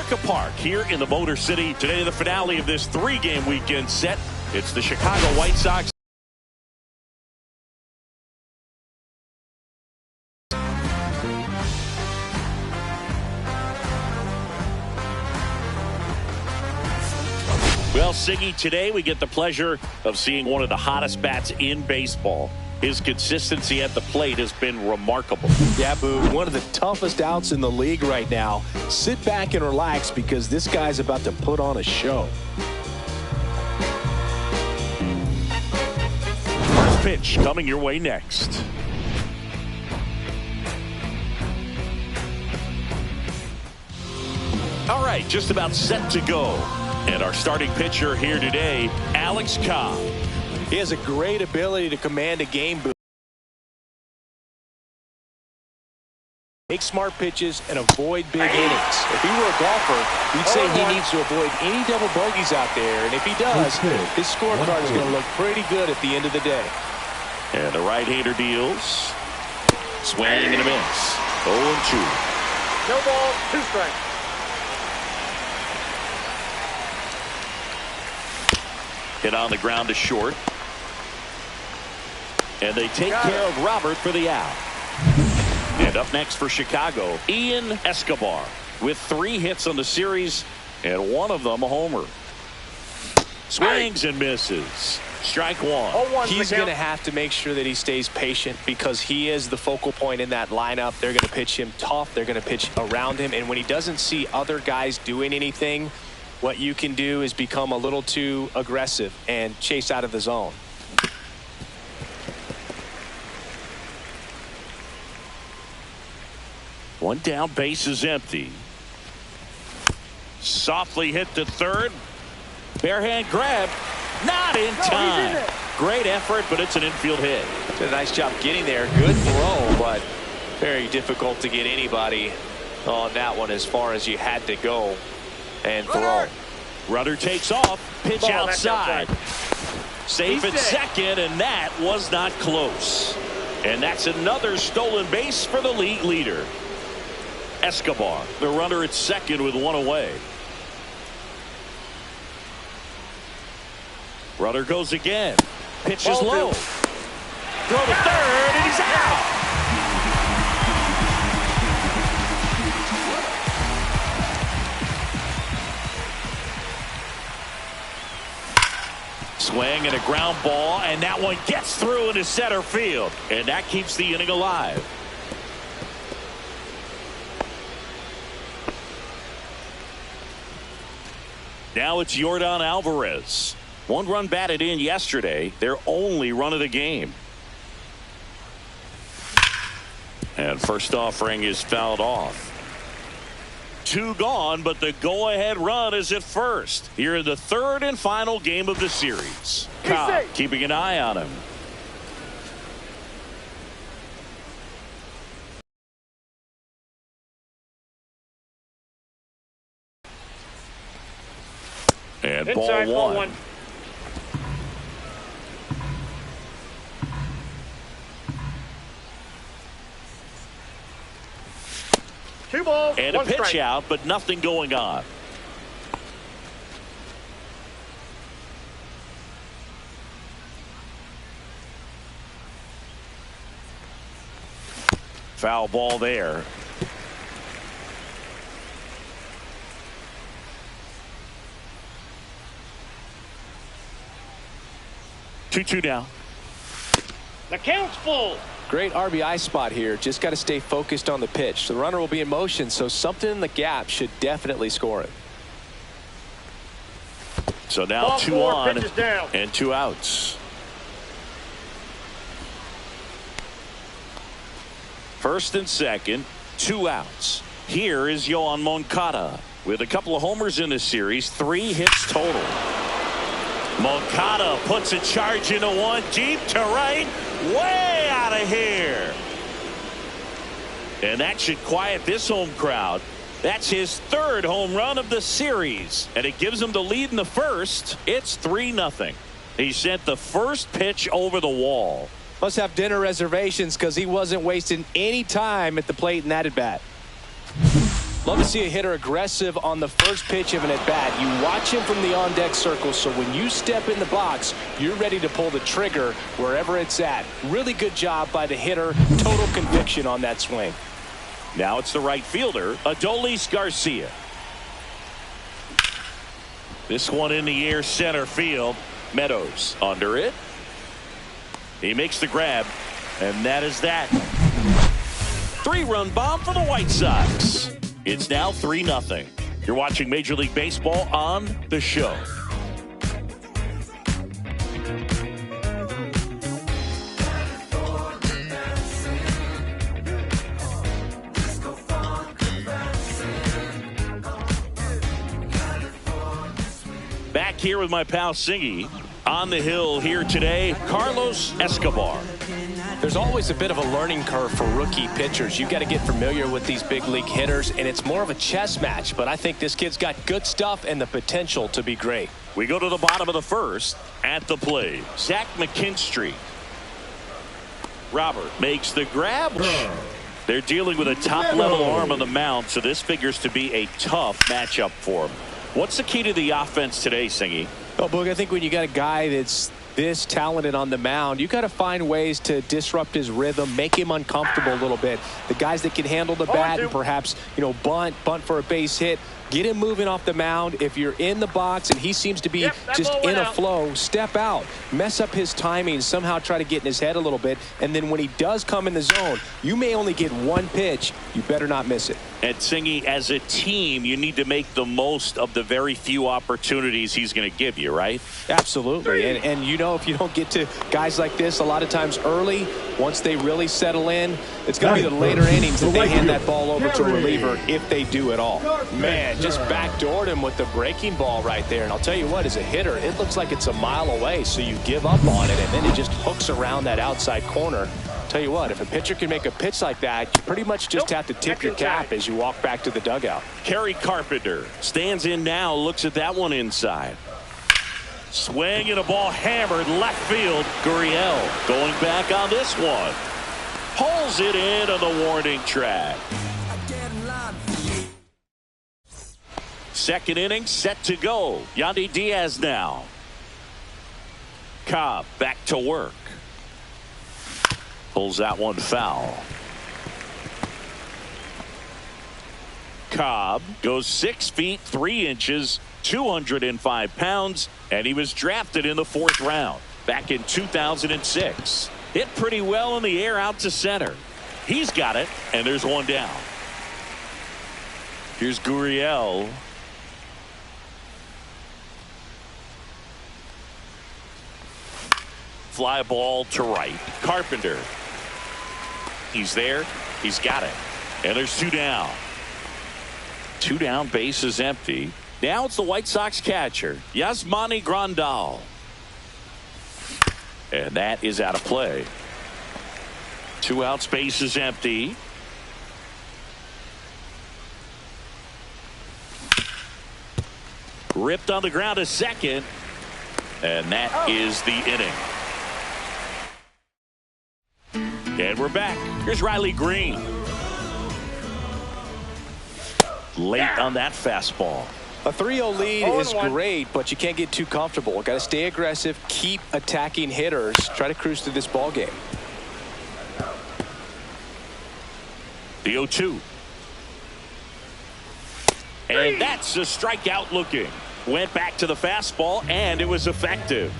Comerica Park here in the Motor City. Today, the finale of this 3-game weekend set. It's the Chicago White Sox. Well, Siggy, today we get the pleasure of seeing one of the hottest bats in baseball. His consistency at the plate has been remarkable. Yeah, Boo, one of the toughest outs in the league right now. Sit back and relax because this guy's about to put on a show. First pitch coming your way next. All right, just about set to go. And our starting pitcher here today, Alex Cobb. He has a great ability to command a game, Boo. Make smart pitches and avoid big innings. If he were a golfer, we'd say he needs to avoid any double bogeys out there. And if he does, his scorecard is going to look pretty good at the end of the day. And the right-hander deals. Swing and a miss. 0-2. No ball, 2 strikes. Hit on the ground to short. And they take care of Robert for the out. And up next for Chicago, Ian Escobar with 3 hits on the series and one of them a homer. Swings and misses. Strike 1. He's going to have to make sure that he stays patient because he is the focal point in that lineup. They're going to pitch him tough. They're going to pitch around him. And when he doesn't see other guys doing anything, what you can do is become a little too aggressive and chase out of the zone. One down, base is empty. Softly hit to third. Barehand grab. Not in time. Great effort, but it's an infield hit. Did a nice job getting there. Good throw, but very difficult to get anybody on that one as far as you had to go and throw. Runner takes off. Pitch outside. Safe at second, and that was not close. And that's another stolen base for the league leader. Escobar, the runner at second with 1 away. Runner goes again. Pitch is low. Throw to third, and he's out. Swing and a ground ball, and that one gets through into center field. And that keeps the inning alive. Now it's Yordan Alvarez. 1 run batted in yesterday, their only run of the game. And first offering is fouled off. 2 gone, but the go-ahead run is at first. Here in the 3rd and final game of the series. Cobb keeping an eye on him. And inside, ball 1. 2 balls, and a 1 pitch strike. out, but nothing going on. Foul ball there. Two now. The count's full. Great RBI spot here. Just got to stay focused on the pitch. The runner will be in motion, so something in the gap should definitely score it. So now Ball 2 4, on down. and 2 outs. First and second, 2 outs. Here is Yoan Moncada with a couple of homers in this series, 3 hits total. Moncada puts a charge into one deep to right, way out of here. And that should quiet this home crowd. That's his 3rd home run of the series, and it gives him the lead in the first. It's 3-0. He sent the first pitch over the wall. Must have dinner reservations because he wasn't wasting any time at the plate in that at bat. Love to see a hitter aggressive on the first pitch of an at-bat. You watch him from the on-deck circle, so when you step in the box, you're ready to pull the trigger wherever it's at. Really good job by the hitter. Total conviction on that swing. Now it's the right fielder, Adolis Garcia. This one in the air, center field. Meadows under it. He makes the grab, and that is that. 3-run bomb for the White Sox. It's now 3-0. You're watching Major League Baseball on The Show. Back here with my pal Singy. On the hill here today, Carlos Escobar. There's always a bit of a learning curve for rookie pitchers. You've got to get familiar with these big league hitters, and it's more of a chess match. But I think this kid's got good stuff and the potential to be great. We go to the bottom of the first. At the plate, Zach McKinstry. Robert makes the grab. They're dealing with a top-level arm on the mound, so this figures to be a tough matchup for him. What's the key to the offense today, Singy? Well, Boog, I think when you got a guy that's this talented on the mound, you got to find ways to disrupt his rhythm, make him uncomfortable a little bit. The guys that can handle the bat and perhaps, bunt for a base hit, get him moving off the mound. If you're in the box and he seems to be just in a flow, step out, mess up his timing, somehow try to get in his head a little bit. And then when he does come in the zone, you may only get one pitch. You better not miss it. And Singy, as a team, you need to make the most of the very few opportunities he's going to give you, right? Absolutely. And if you don't get to guys like this a lot of times early, once they really settle in, it's going to be the later innings that they hand that ball over to a reliever if they do at all. Man, just backdoored him with the breaking ball right there. And I'll tell you what, as a hitter, it looks like it's a mile away, so you give up on it, and then it just hooks around that outside corner. Tell you what, if a pitcher can make a pitch like that, you pretty much just have to tip your cap as you walk back to the dugout. Kerry Carpenter stands in now, looks at that one inside. Swing and a ball hammered left field. Gurriel going back on this one. Pulls it in on the warning track. Second inning set to go. Yandy Diaz now. Cobb back to work. Pulls that one foul. Cobb goes 6 feet 3 inches, 205 pounds, and he was drafted in the 4th round back in 2006. Hit pretty well in the air out to center. He's got it, and there's one down. Here's Gurriel. Fly ball to right. Carpenter. He's there. He's got it. And there's 2 down. 2 down, base is empty. Now it's the White Sox catcher, Yasmani Grandal. And that is out of play. 2 outs, base is empty. Ripped on the ground to second. And that is the inning. And we're back. Here's Riley Green. Late on that fastball. A 3-0 lead is great, but you can't get too comfortable. Got to stay aggressive, keep attacking hitters, try to cruise through this ball game. The 0-2. And that's a strikeout looking. Went back to the fastball, and it was effective.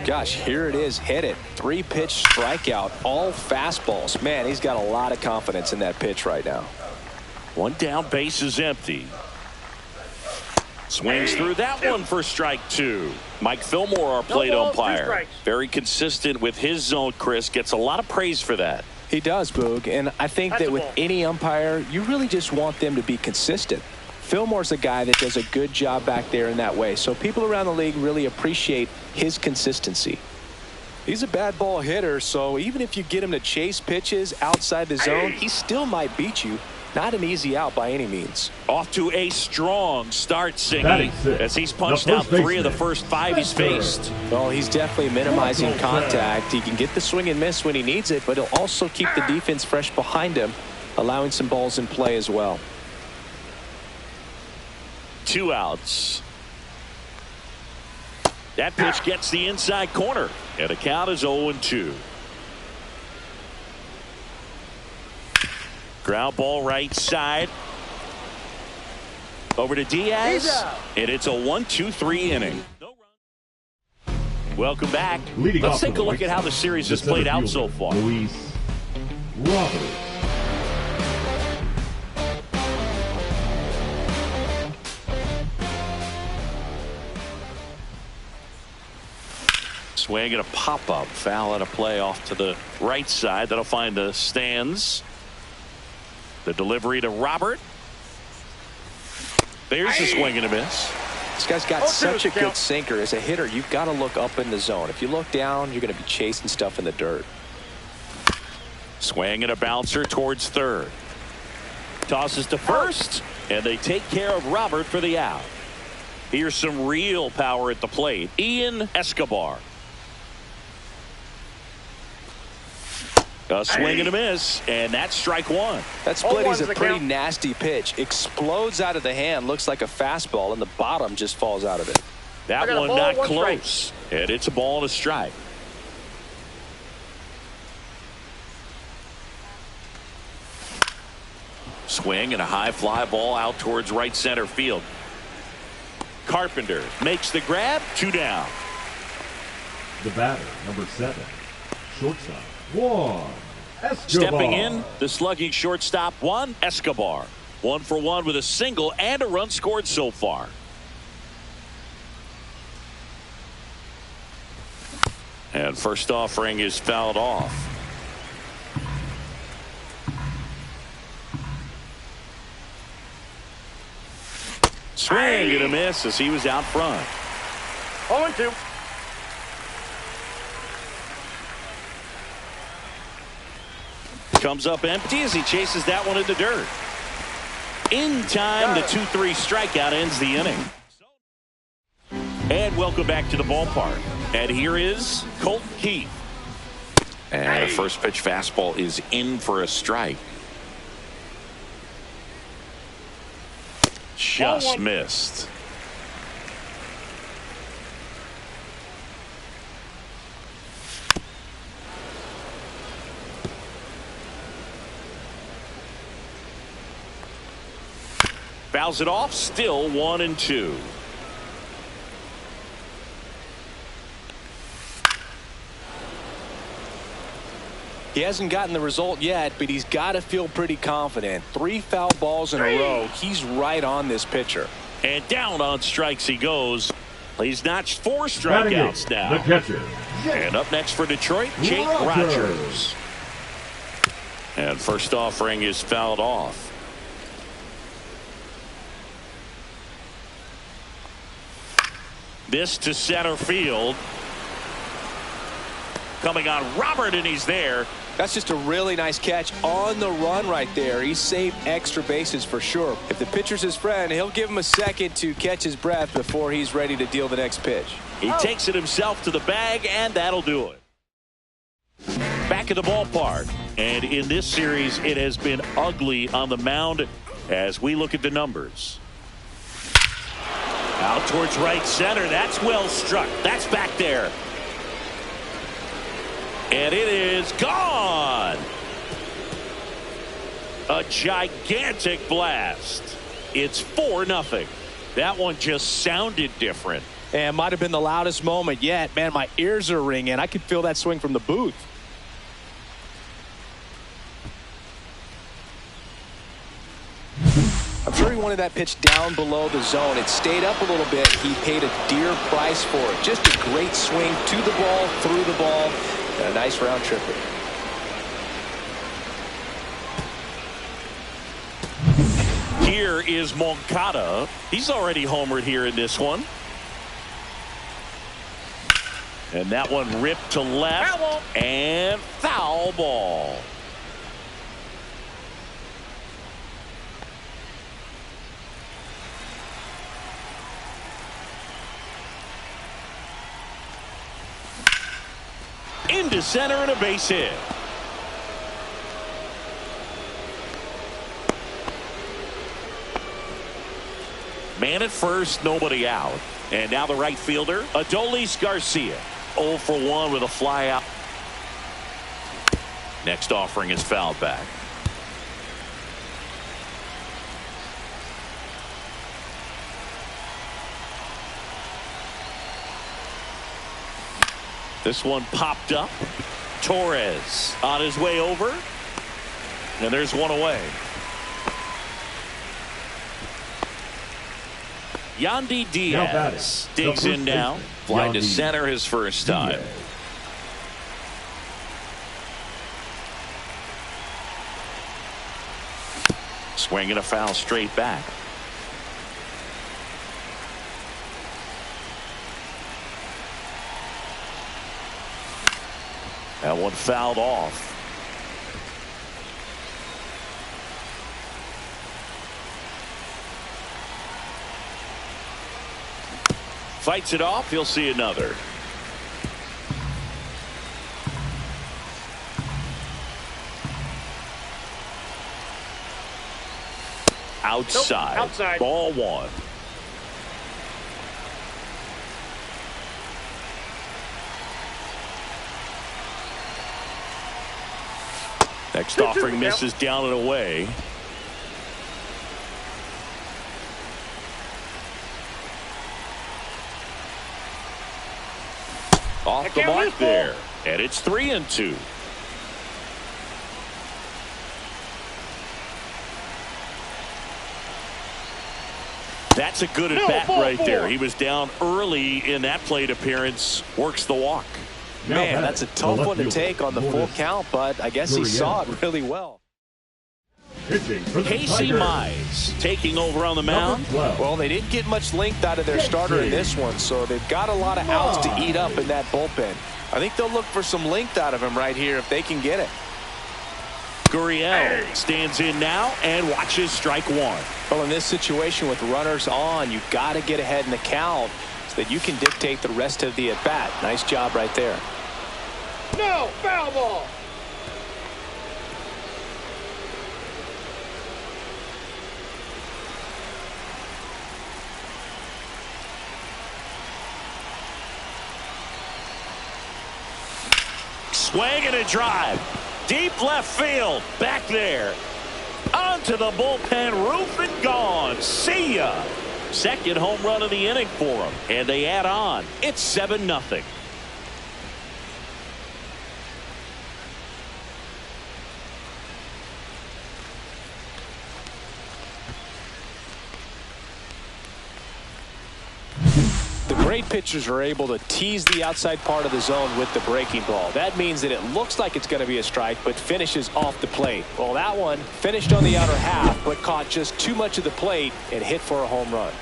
Gosh, here it is. Hit it. 3-pitch strikeout. All fastballs. Man, he's got a lot of confidence in that pitch right now. 1 down, base is empty. Swings through that one for strike 2. Mike Fillmore, our plate umpire. Very consistent with his zone, Chris. Gets a lot of praise for that. He does, Boog. And I think that with any umpire, you really just want them to be consistent. Fillmore's a guy that does a good job back there in that way. So people around the league really appreciate his consistency. He's a bad ball hitter, so even if you get him to chase pitches outside the zone, he still might beat you. Not an easy out by any means. Off to a strong start, Singy, as he's punched out 3 of the first 5 he's faced. Well, he's definitely minimizing contact. He can get the swing and miss when he needs it, but he'll also keep the defense fresh behind him, allowing some balls in play as well. 2 outs. That pitch gets the inside corner, and the count is 0-2. Ground ball right side. Over to Diaz, and it's a 1-2-3 inning. Welcome back. Let's take a look at how the series has played out so far. Luis Robert. Swing and a pop-up. Foul at a play off to the right side. That'll find the stands. The delivery to Robert. There's the swing and a miss. This guy's got such a good sinker. As a hitter, you've got to look up in the zone. If you look down, you're going to be chasing stuff in the dirt. Swing and a bouncer towards third. Tosses to first, and they take care of Robert for the out. Here's some real power at the plate. Ian Escobar. A swing and a miss, and that's strike one. That split is a pretty nasty pitch. Explodes out of the hand, looks like a fastball, and the bottom just falls out of it. That one not close, and it's a ball and a strike. Swing and a high fly ball out towards right center field. Carpenter makes the grab, 2 down. The batter, number 7, shortstop, Juan Escobar. Stepping in, the slugging shortstop, Juan Escobar. 1 for 1 with a single and a run scored so far. And first offering is fouled off. Swing and a miss as he was out front. 0-2. Comes up empty as he chases that one in the dirt. In time, the 2-3 strikeout ends the inning. And welcome back to the ballpark. And here is Colt Keith. And a first pitch fastball is in for a strike. Just missed. Fouls it off, still 1-2. He hasn't gotten the result yet, but he's got to feel pretty confident. 3 foul balls in a row. He's right on this pitcher. And down on strikes he goes. He's notched 4 strikeouts now. The catcher. And up next for Detroit, Jake Rogers. And first offering is fouled off. This to center field. Coming on Robert, and he's there. That's just a really nice catch on the run right there. He saved extra bases for sure. If the pitcher's his friend, he'll give him a second to catch his breath before he's ready to deal the next pitch. He takes it himself to the bag, and that'll do it. Back at the ballpark. And in this series, it has been ugly on the mound as we look at the numbers. Out towards right center. That's well struck. That's back there. And it is gone. A gigantic blast. It's 4-0. That one just sounded different. And might have been the loudest moment yet. Man, my ears are ringing. I could feel that swing from the booth. I'm sure he wanted that pitch down below the zone. It stayed up a little bit. He paid a dear price for it. Just a great swing to the ball, through the ball, and a nice round tripper. Here is Moncada. He's already homered here in this one. And that one ripped to left. And foul ball. Into center and a base hit. Man at first, nobody out. And now the right fielder, Adolis Garcia. 0 for 1 with a fly out. Next offering is fouled back. This one popped up. Torres on his way over. And there's one away. Yandy Diaz digs in now. Fly to center his first time. Swinging a foul straight back. That one fouled off. Fights it off. He'll see another. Outside. Nope, outside. Ball 1. Next offering misses down and away. Off the mark there. And it's 3-2. That's a good at bat right there. He was down early in that plate appearance. Works the walk. Man, that's a tough one to take on the full count, but I guess he saw it really well. Casey Mize taking over on the mound. Well, they didn't get much length out of their starter in this one, so they've got a lot of outs to eat up in that bullpen. I think they'll look for some length out of him right here if they can get it. Gurriel stands in now and watches strike 1. Well, in this situation with runners on, you've got to get ahead in the count so that you can dictate the rest of the at-bat. Nice job right there. No, foul ball. Swing and a drive. Deep left field. Back there. Onto the bullpen roof and gone. See ya. Second home run of the inning for them. And they add on. It's 7-0. The great pitchers are able to tease the outside part of the zone with the breaking ball. That means that it looks like it's going to be a strike, but finishes off the plate. Well, that one finished on the outer half, but caught just too much of the plate and hit for a home run.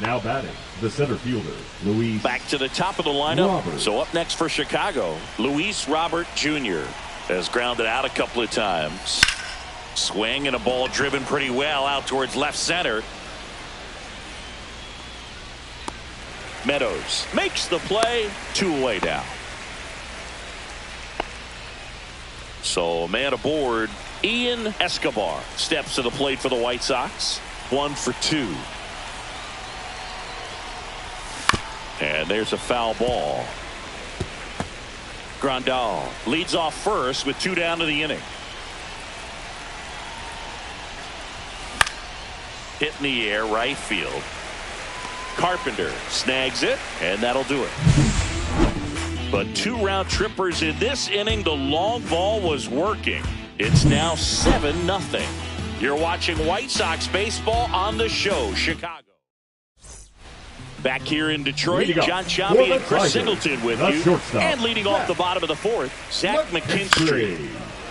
Now batting, the center fielder, Luis. Back to the top of the lineup. Robert. So up next for Chicago, Luis Robert Jr. has grounded out a couple of times. Swing and a ball driven pretty well out towards left center. Meadows makes the play. 2 away now. So a man aboard. Ian Escobar steps to the plate for the White Sox. 1 for 2. And there's a foul ball. Grandal leads off first with 2 down to the inning. Hit in the air, right field. Carpenter snags it, and that'll do it. But 2 round trippers in this inning. The long ball was working. It's now 7-0. You're watching White Sox baseball on the show, Chicago. Back here in Detroit, John Sciambi and Chris Singleton with you. And leading off the bottom of the 4th, Zach McKinstry.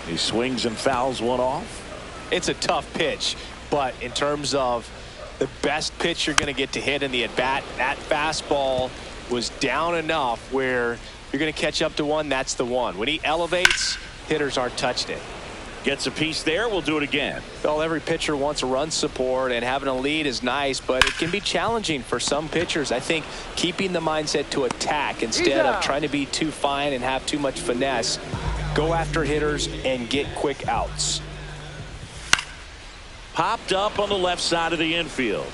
He swings and fouls one off. It's a tough pitch, but in terms of the best pitch you're going to get to hit in the at-bat, that fastball was down enough where you're going to catch up to one. That's the one. When he elevates, hitters aren't touching it. Gets a piece there. We'll do it again. Well, every pitcher wants a run support, and having a lead is nice, but it can be challenging for some pitchers. I think keeping the mindset to attack instead of trying to be too fine and have too much finesse. Go after hitters and get quick outs. Popped up on the left side of the infield.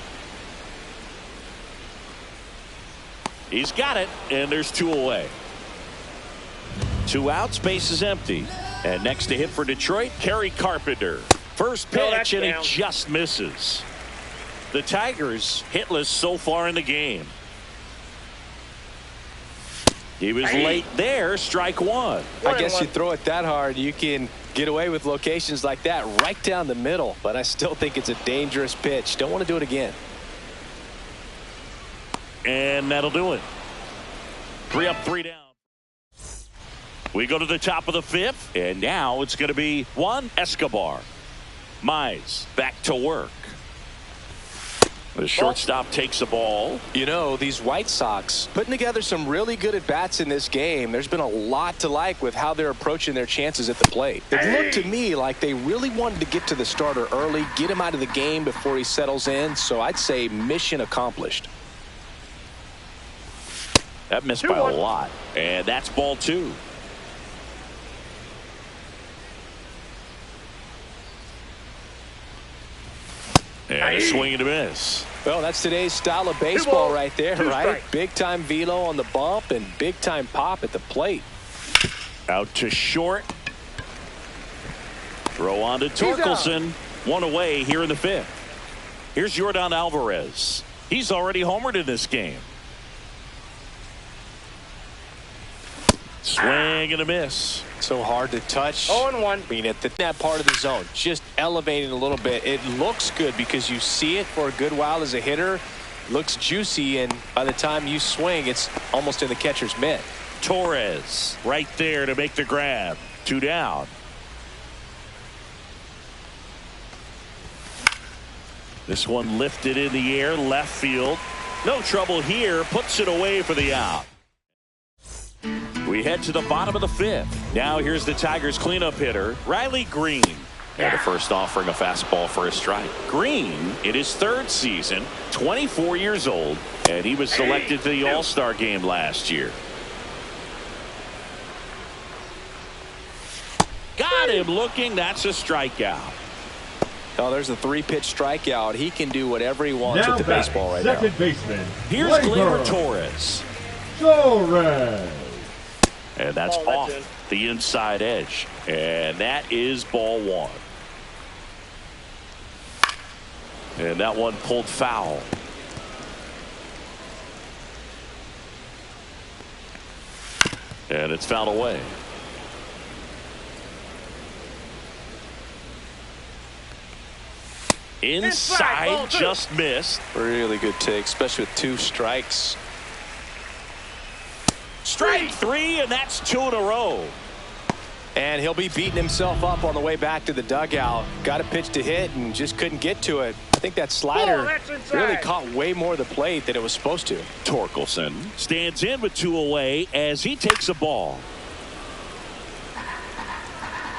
He's got it, and there's 2 away. 2 outs, base is empty. And next to hit for Detroit, Kerry Carpenter. First pitch, and he just misses. The Tigers hitless so far in the game. He was late there, strike 1. I guess you throw it that hard, you can get away with locations like that right down the middle. But I still think it's a dangerous pitch. Don't want to do it again. And that'll do it. 3 up, 3 down. We go to the top of the 5th, and now it's going to be Juan Escobar. Mize back to work. The shortstop takes the ball. You know, these White Sox putting together some really good at-bats in this game. There's been a lot to like with how they're approaching their chances at the plate. It looked to me like they really wanted to get to the starter early, get him out of the game before he settles in. So I'd say mission accomplished. That missed by a lot, and that's ball 2. And a swing and a miss. Well, that's today's style of baseball right there, right? Big-time velo on the bump and big-time pop at the plate. Out to short. Throw on to Torkelson. 1 away here in the 5th. Here's Yordan Alvarez. He's already homered in this game. Swing and a miss. So hard to touch. 0-1. I mean, at that part of the zone, just elevating a little bit. It looks good because you see it for a good while as a hitter. Looks juicy, and by the time you swing, it's almost in the catcher's mitt. Torres right there to make the grab. 2 down. This one lifted in the air, left field. No trouble here. Puts it away for the out. We head to the bottom of the 5th. Now here's the Tigers cleanup hitter, Riley Green. And the first offering a fastball for a strike. Green, in his 3rd season, 24 years old, and he was selected to the All-Star game last year. Got him looking. That's a strikeout. Oh, there's a 3-pitch strikeout. He can do whatever he wants with the baseball right now. Second baseman. Here's Gleyber Torres. Torres. And that's off the inside edge. And that is ball 1. And that one pulled foul. And it's fouled away. Inside, just missed. Really good take, especially with 2 strikes. Strike 3, and that's 2 in a row. And he'll be beating himself up on the way back to the dugout. Got a pitch to hit and just couldn't get to it. I think that slider really caught way more of the plate than it was supposed to. Torkelson stands in with 2 away as he takes a ball.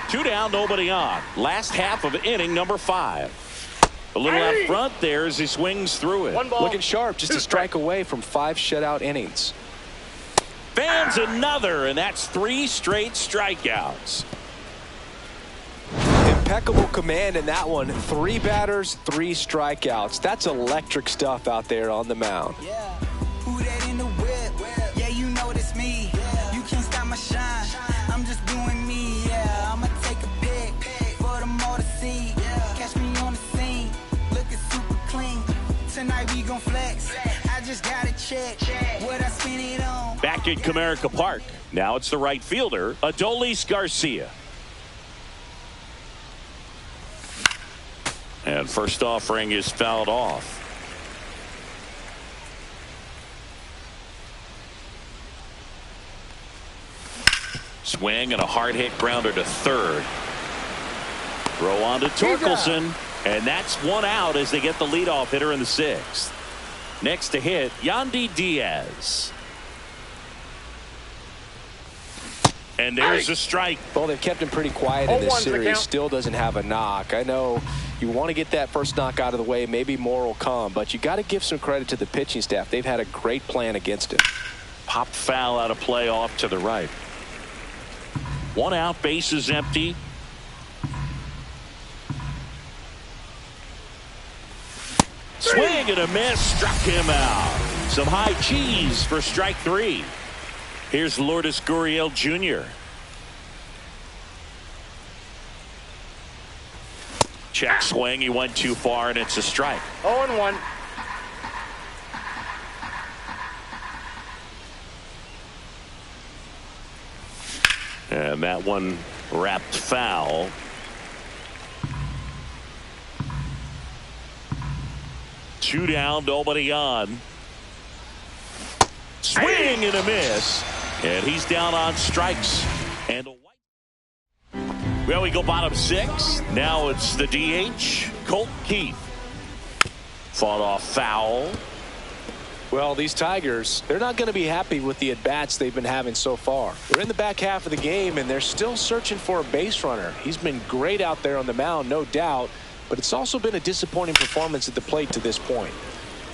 2 down, nobody on. Last half of inning number 5. A little out front there as he swings through it. Looking sharp, just a strike away from 5 shutout innings. Fans another, and that's 3 straight strikeouts. Impeccable command in that one. 3 batters, 3 strikeouts. That's electric stuff out there on the mound. Yeah. Who that in the whip? Yeah, you know it's me. You can't stop my shine. I'm just doing me. Yeah, I'ma take a pic for them all to see. Catch me on the scene, looking super clean. Tonight we gon' flex. I just gotta check what I spend it on. Back in Comerica Park. Now it's the right fielder, Adolis Garcia. And first offering is fouled off. Swing and a hard hit grounder to 3rd. Throw on to Torkelson. And that's 1 out as they get the leadoff hitter in the 6th. Next to hit, Yandy Diaz. And there's a strike. Well, they've kept him pretty quiet in this 0-1's the series. count. Still doesn't have a knock. I know you want to get that first knock out of the way. Maybe more will come. But you got to give some credit to the pitching staff. They've had a great plan against him. Popped foul out of play off to the right. 1 out, base is empty. Swing and a miss, struck him out. Some high cheese for strike 3. Here's Lourdes Gurriel Jr. Check swing, he went too far, and it's a strike. 0-1. And that one wrapped foul. Two down, nobody on. Swing and a miss. And he's down on strikes. And a white. Well, we go bottom 6. Now it's the DH, Colt Keith. Fought off foul. Well, these Tigers, they're not going to be happy with the at-bats they've been having so far. They're in the back half of the game, and they're still searching for a base runner. He's been great out there on the mound, no doubt, but it's also been a disappointing performance at the plate to this point.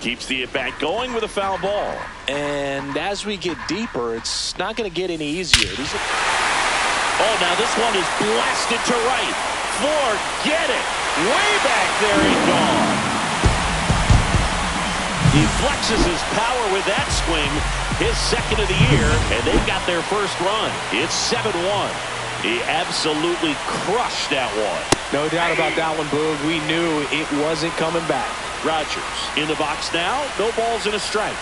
Keeps the at-bat going with a foul ball. And as we get deeper, it's not going to get any easier. Oh, now this one is blasted to right. Forget it. Way back there and gone. He flexes his power with that swing, his second of the year, and they've got their first run. It's 7-1. He absolutely crushed that one. No doubt about that one, Boog. We knew it wasn't coming back. Rogers in the box now. No balls and a strike.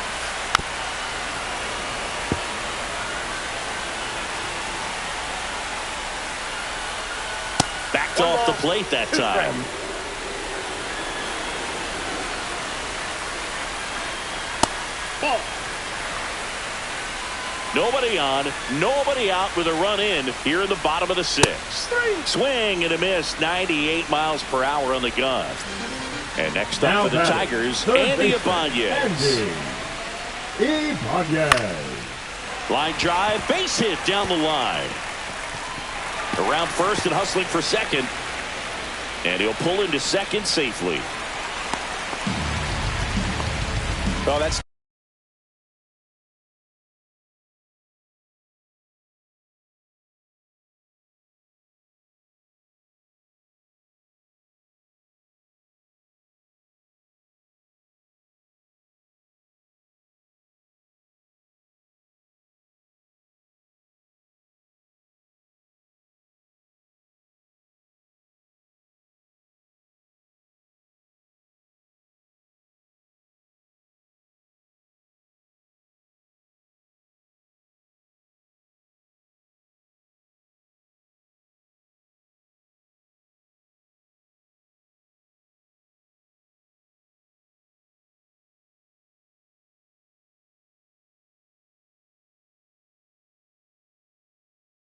Backed off the plate that time. Ball. Nobody on, nobody out with a run in here in the bottom of the 6th. Swing and a miss, 98 miles per hour on the gun. And next up for the Tigers, Andy Ibanez. Line drive, base hit down the line. Around first and hustling for second. And he'll pull into second safely. Well, that's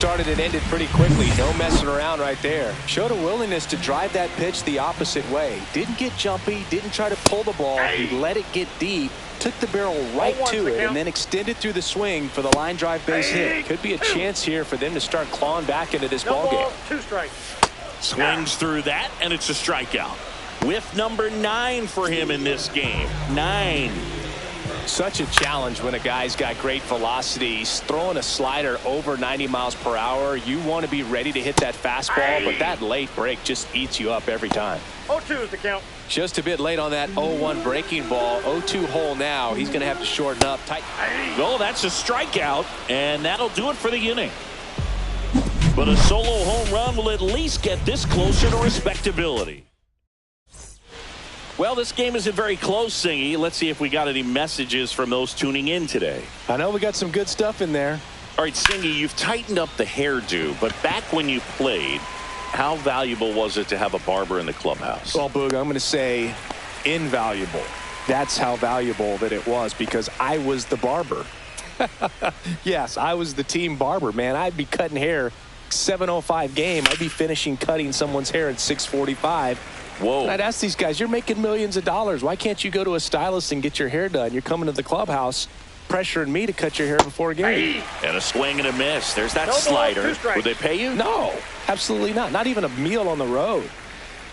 started and ended pretty quickly. No messing around right there. Showed a willingness to drive that pitch the opposite way. Didn't get jumpy, didn't try to pull the ball. He let it get deep, took the barrel right to it, and then extended through the swing for the line drive base hit. Could be a chance here for them to start clawing back into this ball game. 2 strikes. Swings through that, and it's a strikeout. Whiff number 9 for him in this game. 9. Such a challenge when a guy's got great velocity. He's throwing a slider over 90 miles per hour. You want to be ready to hit that fastball, but that late break just eats you up every time. 0-2 is the count. Just a bit late on that 0-1 breaking ball. 0-2 hole now. He's going to have to shorten up. Tight. Well, that's a strikeout, and that'll do it for the inning. But a solo home run will at least get this closer to respectability. Well, this game isn't very close, Singy. Let's see if we got any messages from those tuning in today. I know we got some good stuff in there. All right, Singy, you've tightened up the hairdo, but back when you played, how valuable was it to have a barber in the clubhouse? Well, Boog, I'm going to say invaluable. That's how valuable that it was, because I was the barber. Yes, I was the team barber, man. I'd be cutting hair 7:05 game. I'd be finishing cutting someone's hair at 6:45. Whoa. And I'd ask these guys, you're making millions of dollars. Why can't you go to a stylist and get your hair done? You're coming to the clubhouse. pressuring me to cut your hair before a game. And a swing and a miss. There's that No ball, slider. 2 strikes. Would they pay you? No, absolutely not. Not even a meal on the road.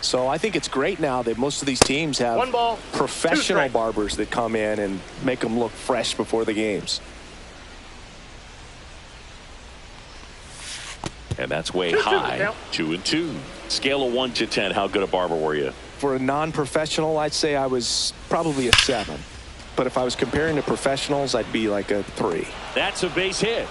So I think it's great now that most of these teams have 1 ball, 2 professional strikes. barbers that come in and make them look fresh before the games. And that's way 2-2 high. count. 2-2. Scale of 1 to 10. How good a barber were you? For a non-professional, I'd say I was probably a 7. But if I was comparing to professionals, I'd be like a 3. That's a base hit.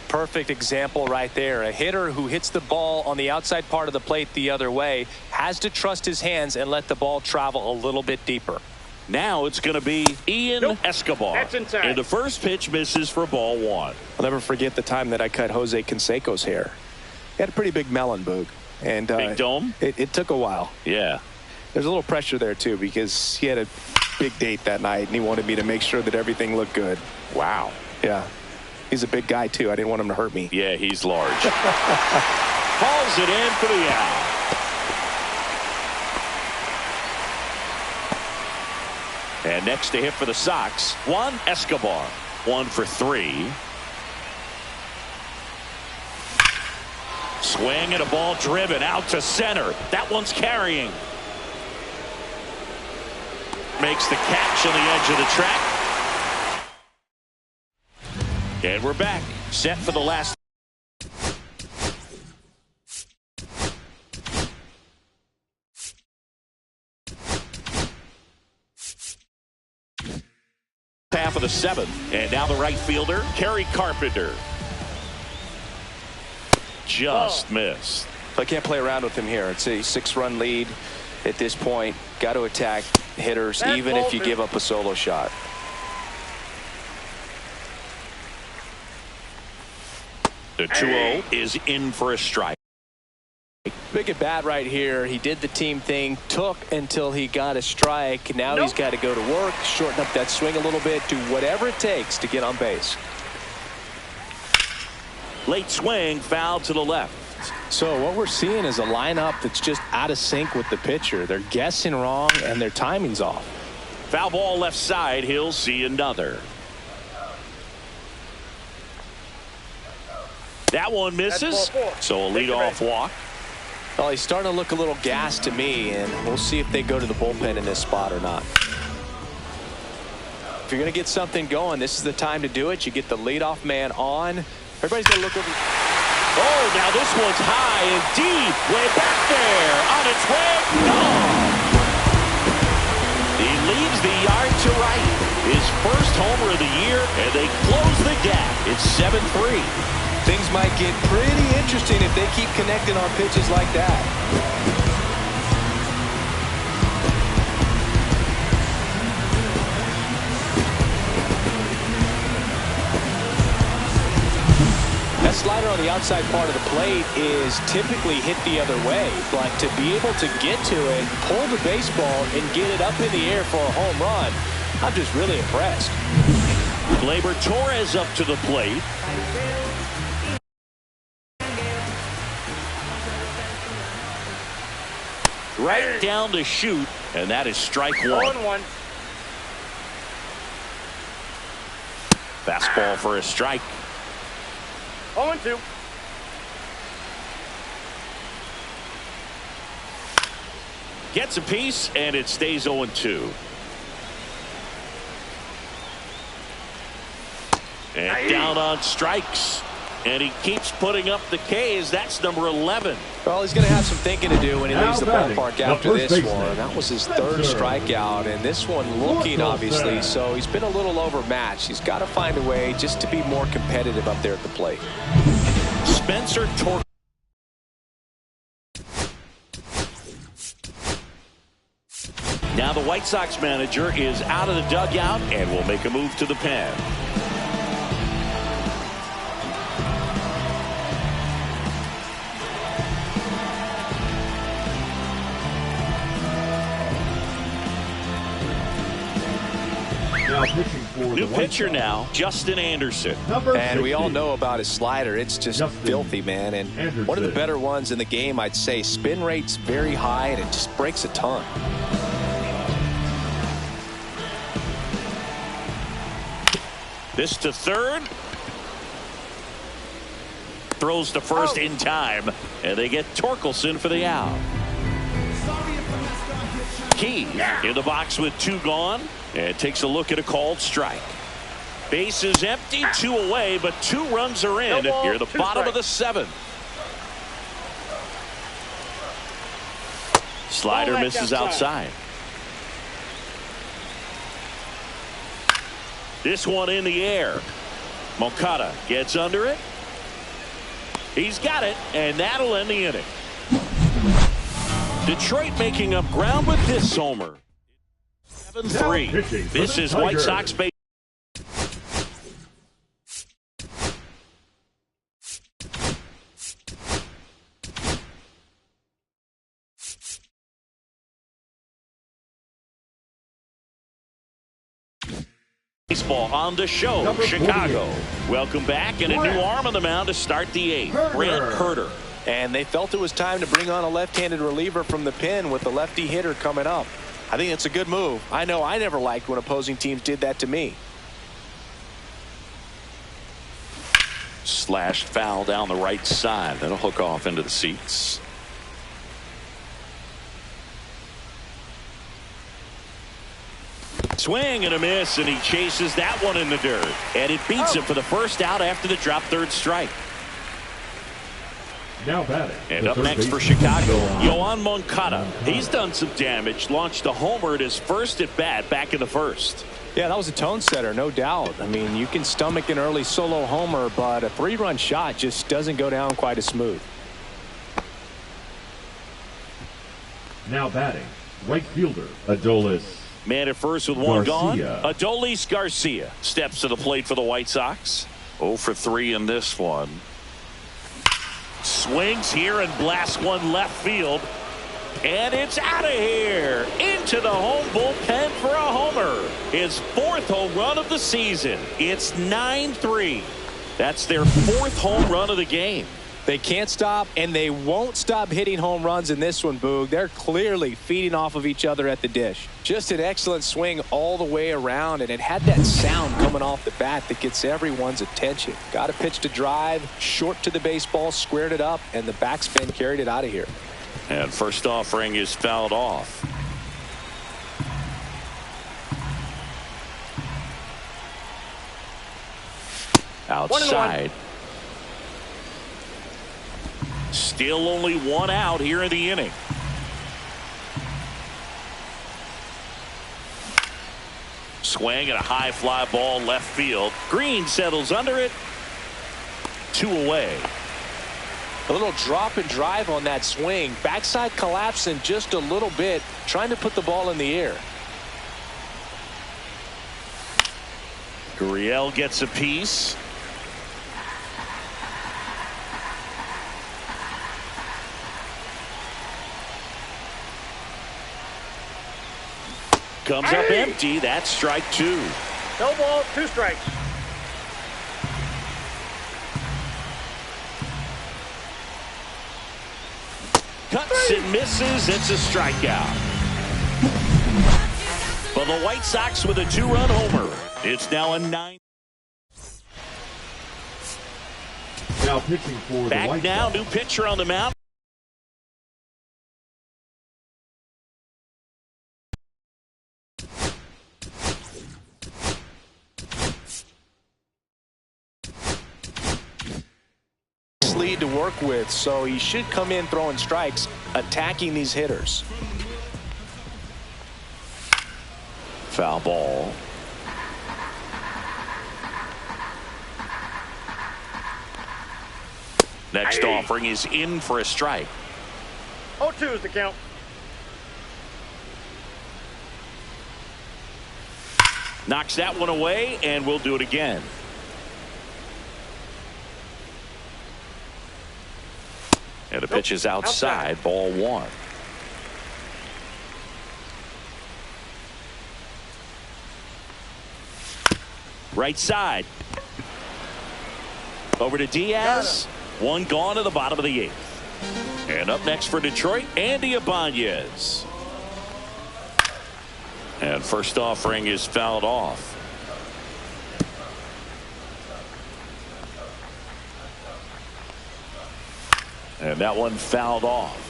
Perfect example right there. A hitter who hits the ball on the outside part of the plate the other way has to trust his hands and let the ball travel a little bit deeper. Now it's going to be Ian Escobar. That's inside. And the first pitch misses for ball 1. I'll never forget the time that I cut Jose Canseco's hair. He had a pretty big melon, Boog. And Big dome? It took a while. Yeah. There's a little pressure there, too, because he had a big date that night, and he wanted me to make sure that everything looked good. Wow. Yeah. He's a big guy, too. I didn't want him to hurt me. Yeah, he's large. Hauls it in for the out. And next to hit for the Sox, Juan Escobar. 1 for 3. Swing and a ball driven out to center. That one's carrying. Makes the catch on the edge of the track. And we're back. Set for the last. Half of the 7th. And now the right fielder, Kerry Carpenter. Just missed. I can't play around with him here. It's a 6-run lead at this point. Got to attack hitters, That's even if you Bolton. give up a solo shot. The 2-0 is in for a strike. Big at bat right here. He did the team thing, took until he got a strike. Now he's got to go to work, shorten up that swing a little bit, do whatever it takes to get on base. Late swing, foul to the left. So what we're seeing is a lineup that's just out of sync with the pitcher. They're guessing wrong and their timing's off. Foul ball left side. He'll see another. That one misses. That's ball 4. So a Take it leadoff back. walk. Well, he's starting to look a little gassed to me, and we'll see if they go to the bullpen in this spot or not. If you're going to get something going, this is the time to do it. You get the leadoff man on. Everybody's going to look over. Oh, now this one's high and deep. Way back there. On its way. Gone. He leaves the yard to right. His first homer of the year, and they close the gap. It's 7-3. Things might get pretty interesting if they keep connecting on pitches like that. That slider on the outside part of the plate is typically hit the other way, but to be able to get to it, pull the baseball, and get it up in the air for a home run, I'm just really impressed. Gleyber Torres up to the plate. Right down to shoot, and that is strike 1. 0-1. Fastball for a strike. 0-2. Gets a piece, and it stays 0-2. And down on strikes. And he keeps putting up the Ks. That's number 11. Well, he's going to have some thinking to do when he leaves the batting, ballpark the after first this baseman, one. That was his third Spencer. strikeout, and this one looking, obviously, Torkelson. so he's been a little overmatched. He's got to find a way just to be more competitive up there at the plate. Spencer Torkelson. Now the White Sox manager is out of the dugout and will make a move to the pen. Now pitching for New the pitcher White now, Justin Anderson. Number And we all 60. know about his slider. It's just Justin filthy, man. And Anderson. one of the better ones in the game, I'd say. Spin rate's very high, and it just breaks a ton. This to third. Throws to first in time. And they get Torkelson for the out. Key in the box with 2 gone. And takes a look at a called strike. Base is empty, 2 away, but 2 runs are in. No ball, Here at the 2 bottom of strikes. the 7th. Slider Ball back misses outside. outside. This one in the air. Moncada gets under it. He's got it, and that'll end the inning. Detroit making up ground with this homer. 7-3. pitching for This the is White Tigers. Sox base. Baseball on the show. Number Chicago. 48. Welcome back, and a new arm on the mound to start the 8th. Brent Herter. And they felt it was time to bring on a left-handed reliever from the pen with the lefty hitter coming up. I think it's a good move. I know I never liked when opposing teams did that to me. Slashed foul down the right side. That'll hook off into the seats. Swing and a miss, and he chases that one in the dirt. And it beats him for the first out after the drop third strike. Now batting. And the up third next for baseman, Chicago, Yoan Yoan Moncada. He's done some damage. Launched a homer at his first at bat back in the first. Yeah, that was a tone setter, no doubt. I mean, you can stomach an early solo homer, but a 3-run shot just doesn't go down quite as smooth. Now batting. Right fielder, Adolis. Man at first with 1 gone. Garcia. Adolis Garcia steps to the plate for the White Sox. 0 for 3 in this one. Swings here and blasts one left field. And it's out of here. Into the home bullpen for a homer. His 4th home run of the season. It's 9-3. That's their 4th home run of the game. They can't stop, and they won't stop hitting home runs in this one, Boog. They're clearly feeding off of each other at the dish. Just an excellent swing all the way around, and it had that sound coming off the bat that gets everyone's attention. Got a pitch to drive, short to the baseball, squared it up, and the backspin carried it out of here. And first offering is fouled off. Outside. Still only 1 out here in the inning. Swing and a high fly ball left field. Green settles under it. 2 away. A little drop and drive on that swing. Backside collapsing just a little bit, trying to put the ball in the air. Gurriel gets a piece. Comes up empty. That's strike 2. No ball, 2 strikes. Cuts and misses. It's a strikeout. For the White Sox with a 2-run homer. It's now a 9. Now pitching for the Back White now, Sox. new pitcher on the mound. Lead to work with, so he should come in throwing strikes, attacking these hitters. Foul ball. Next offering is in for a strike. 0-2 is the count. Knocks that one away, and we'll do it again. And the pitch is outside, ball one. Right side. Over to Diaz. One gone to the bottom of the eighth. And up next for Detroit, Andy Ibanez. And first offering is fouled off. And that one fouled off.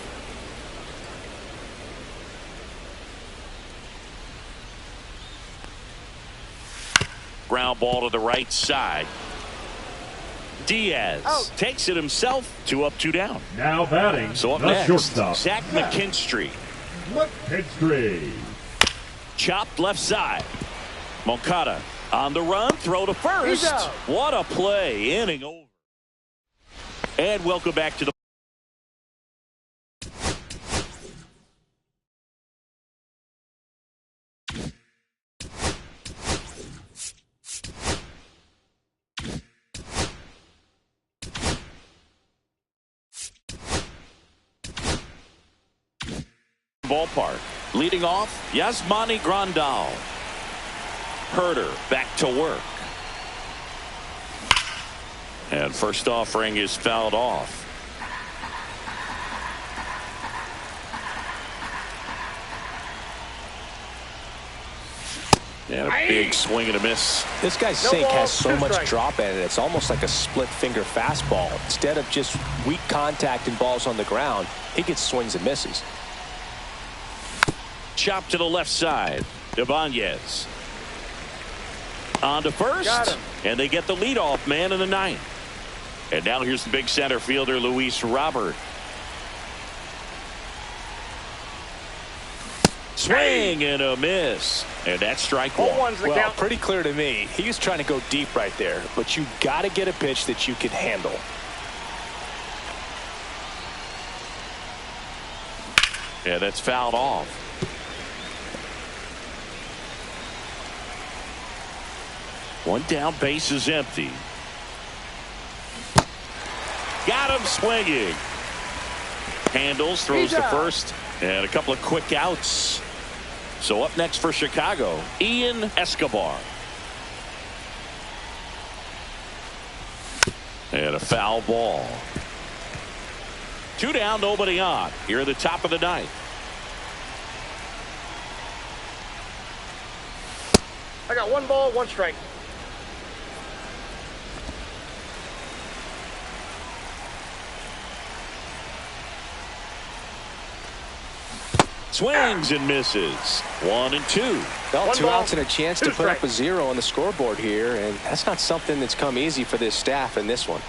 Ground ball to the right side. Diaz takes it himself. 2 up, 2 down. Now batting. So up the next, shortstop, Zach McKinstry. McKinstry. Chopped left side. Moncada on the run. Throw to first. What a play. Inning over. And welcome back to the ballpark. Leading off, Yasmani Grandal. Herder back to work. And first offering is fouled off. And a big swing and a miss. This guy's sink has so much drop in it. It's almost like a split finger fastball. Instead of just weak contact and balls on the ground, he gets swings and misses. Chop to the left side. Ibanez on to first, and they get the leadoff man in the ninth. And now here's the big center fielder, Luis Robert. Swing and a miss, and that's strike one. Well, pretty clear to me. He was trying to go deep right there, but you got to get a pitch that you can handle. Yeah, that's fouled off. One down, base is empty. Got him swinging. Handles, throws to first, and a couple of quick outs. So up next for Chicago, Ian Escobar. And a foul ball. 2 down, nobody on. Here at the top of the ninth. I got 1 ball, 1 strike. Swings and misses. 1 and 2. Well, 2 outs and a chance to put strikes. up a 0 on the scoreboard here, and that's not something that's come easy for this staff in this one.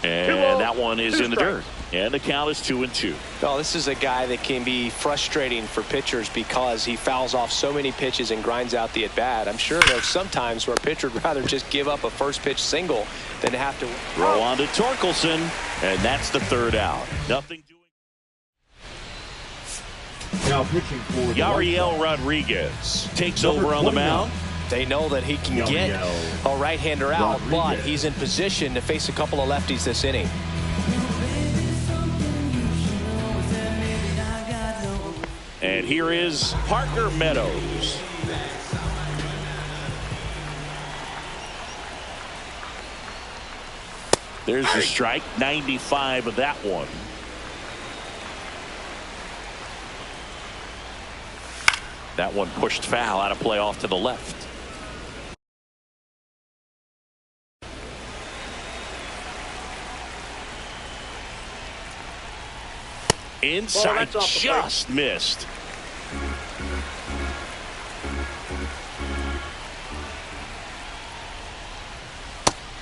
And that one is in the dirt. And the count is 2 and 2. Well, this is a guy that can be frustrating for pitchers because he fouls off so many pitches and grinds out the at-bat. I'm sure there's some times where a pitcher would rather just give up a first pitch single than to have to throw on to Torkelson, and that's the 3rd out. Nothing doing. Now pitching for Yariel Rodriguez takes over on the mound. They know that he can get a right-hander out, but he's in position to face a couple of lefties this inning. And here is Parker Meadows. There's the strike. 95 of that one. That one pushed foul, out of play off to the left. Inside, just missed.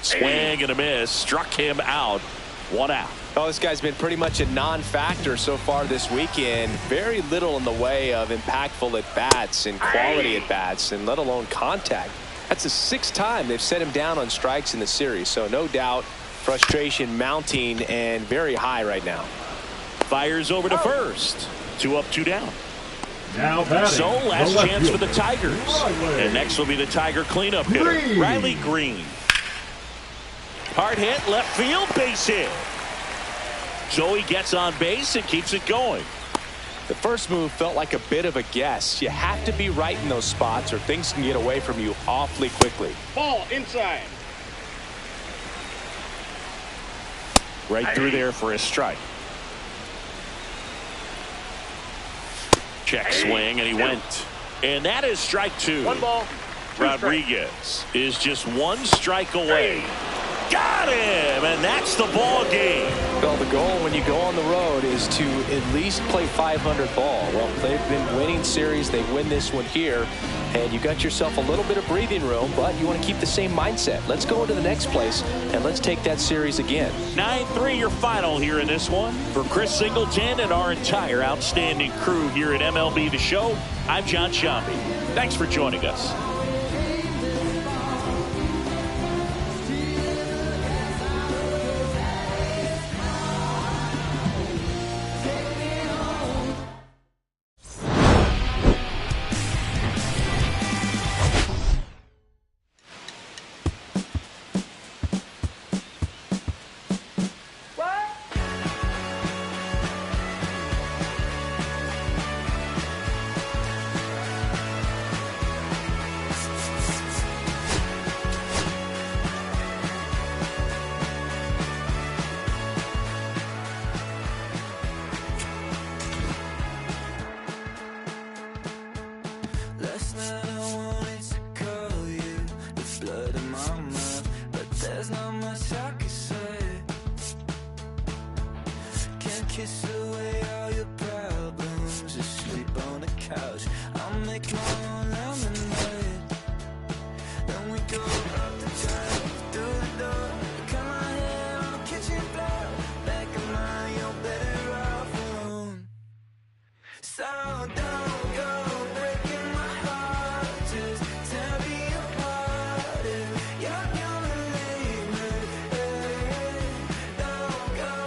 Swing and a miss, struck him out. 1 out. Oh, this guy's been pretty much a non-factor so far this weekend. Very little in the way of impactful at-bats and quality at-bats, and let alone contact. That's the 6th time they've set him down on strikes in the series. So no doubt frustration mounting and very high right now. Fires over to first. 2 up, 2 down. Now batting, So last the left chance for the fielder, Tigers. Riley. And next will be the Tiger cleanup hitter, Green. Riley Green. Hard hit, left field, base hit. So he gets on base and keeps it going. The first move felt like a bit of a guess. You have to be right in those spots or things can get away from you awfully quickly. Ball inside. Right through there for a strike. Check swing, and he went. And that is strike 2. 1 ball, 2 strikes. Rodriguez is just 1 strike away. Got him, and that's the ball game. Well, the goal when you go on the road is to at least play 500 ball. Well, they've been winning series. They win this one here, and you got yourself a little bit of breathing room, but you want to keep the same mindset. Let's go into the next place, and let's take that series again. 9-3 your final here in this one. For Chris Singleton and our entire outstanding crew here at MLB The Show, I'm John Shambi. Thanks for joining us. Last night I wanted to call you with blood in my mouth, but there's not much I can say. Can't kiss away all your problems, just sleep on the couch. I'll make my own lemonade. Then we go up the drive, through the door, cut my hair on the kitchen floor. Back of mine, you're better off alone. So